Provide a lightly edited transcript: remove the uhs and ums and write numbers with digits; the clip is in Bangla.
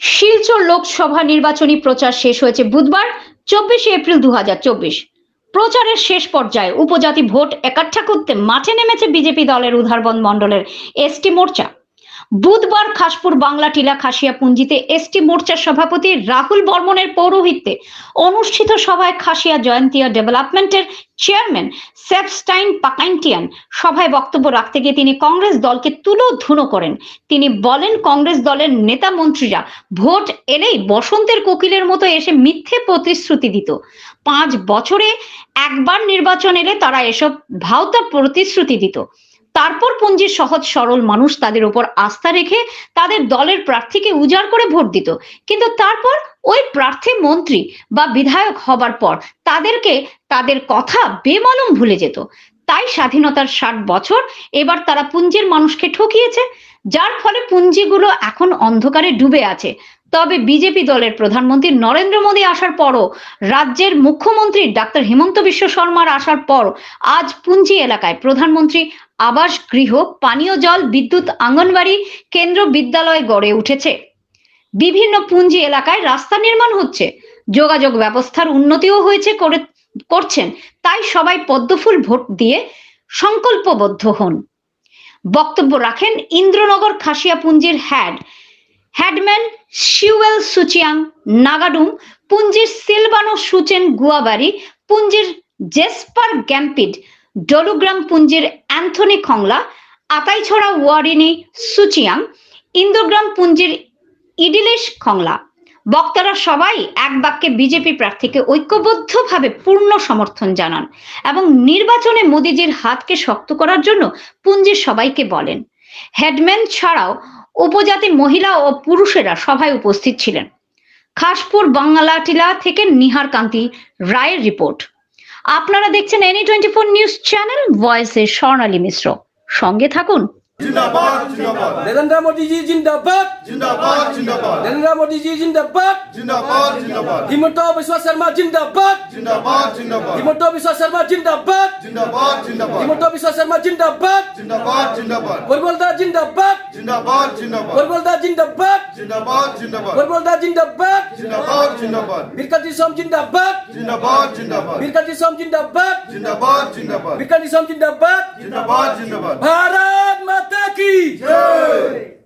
শিলচর লোকসভা নির্বাচনী প্রচার শেষ হয়েছে বুধবার 24 এপ্রিল 2024। প্রচারের শেষ পর্যায়ে উপজাতি ভোট একঠা করতে মাঠে নেমেছে বিজেপি দলের উধারবন মণ্ডলের এসটি মোর্চা। বুধবার খাসপুর বাংলা টিলা খাসিয়াপুঞ্জিতে এসটি মোর্চার সভাপতি রাহুল বর্মনের পৌরোহিত্যে অনুষ্ঠিত সভায় খাসিয়া জয়ন্তিয়া ডেভেলপমেন্টের চেয়ারম্যান সেবস্টাইন পাকাইন্টিয়ান সভায় বক্তব্য রাখতে গিয়ে তিনি কংগ্রেস দলকে তুলোধুনো করেন। তিনি বলেন, কংগ্রেস দলের নেতা মন্ত্রীরা ভোট এলেই বসন্তের কোকিলের মতো এসে মিথ্যে প্রতিশ্রুতি দিত। 5 বছরে একবার নির্বাচন এলে তারা এসব ভাওতা প্রতিশ্রুতি দিত। তারপর পুঞ্জির সহজ সরল মানুষ তাদের উপর আস্থা রেখে তাদের দলের প্রার্থীকে উজাড় করে ভোট দিত, কিন্তু তারপর ওই প্রার্থী মন্ত্রী বা বিধায়ক হবার পর তাদেরকে তাদের কথা বেমালুম ভুলে যেত। তাই স্বাধীনতার 60 বছর এবার তারা পুঞ্জির মানুষকে ঠকিয়েছে, যার ফলে পুঞ্জিগুলো এখন অন্ধকারে ডুবে আছে। তবে বিজেপি দলের প্রধানমন্ত্রী নরেন্দ্র মোদী আসার পরও, রাজ্যের মুখ্যমন্ত্রী ডাক্তার হিমন্ত বিশ্ব শর্মার আসার পর আজ পুঞ্জি এলাকায় প্রধানমন্ত্রী আবাস গৃহ, পানীয় জল, বিদ্যুৎ, আঙ্গনবাড়ি কেন্দ্র, বিদ্যালয় গড়ে উঠেছে। বিভিন্ন পুঞ্জি এলাকায় রাস্তা নির্মাণ হচ্ছে, যোগাযোগ ব্যবস্থার উন্নতিও হয়েছে করছেন। তাই সবাই পদ্মফুল ভোট দিয়ে সংকল্পবদ্ধ হন। বক্তব্য রাখেন Indranagar খাসিয়াপুঞ্জির headman শিউয়েল সুচিয়াং নাগাডুম, পুঞ্জির সিলবানো সুচেন Guabari, পুঞ্জির Jesper গ্যাম্পিড, ডলুগ্রাম পুঞ্জির Anthony খংলা, আতাইছড়া ওয়ারিনি সুচিয়াং, ইন্দ্রগ্রাম পুঞ্জির ইডিলেশ খংলা। বক্তারা সবাই এক বাক্যে বিজেপি প্রার্থীকে ঐক্যবদ্ধভাবে পূর্ণ সমর্থন জানান এবং নির্বাচনে মোদিজির হাতকে শক্ত করার জন্য পুঞ্জির সবাইকে বলেন। হেডম্যান ছাড়াও উপজাতি মহিলা ও পুরুষেরা সভায় উপস্থিত ছিলেন। খাসপুর বাংলাটিলা থেকে নিহার কান্তি রায়ের রিপোর্ট। আপনারা দেখছেন NE24 নিউজ চ্যানেল, ভয়েসে স্বর্ণালী মিশ্র। সঙ্গে থাকুন। जिंदाबाद जिंदाबाद नरेंद्र मोदी जी जिंदाबाद जिंदाबाद जिंदाबाद नरेंद्र मोदी जी जिंदाबाद जिंदाबाद जिंदाबाद हिमंत बिस्वा शर्मा जिंदाबाद जिंदाबाद जिंदाबाद हिमंत बिस्वा शर्मा जिंदाबाद जिंदाबाद जिंदाबाद हिमंत बिस्वा शर्मा जिंदाबाद जिंदाबाद जिंदाबाद बोलबोलदा जिंदाबाद जिंदाबाद जिंदाबाद बोलबोलदा जिंदाबाद जिंदाबाद जिंदाबाद बोलबोलदा जिंदाबाद जिंदाबाद जिंदाबाद बिरकाजी सोम जिंदाबाद जिंदाबाद जिंदाबाद बिरकाजी सोम जिंदाबाद जिंदाबाद जिंदाबाद बिरकाजी सोम जिंदाबाद जिंदाबाद जिंदाबाद भारत माता की जय।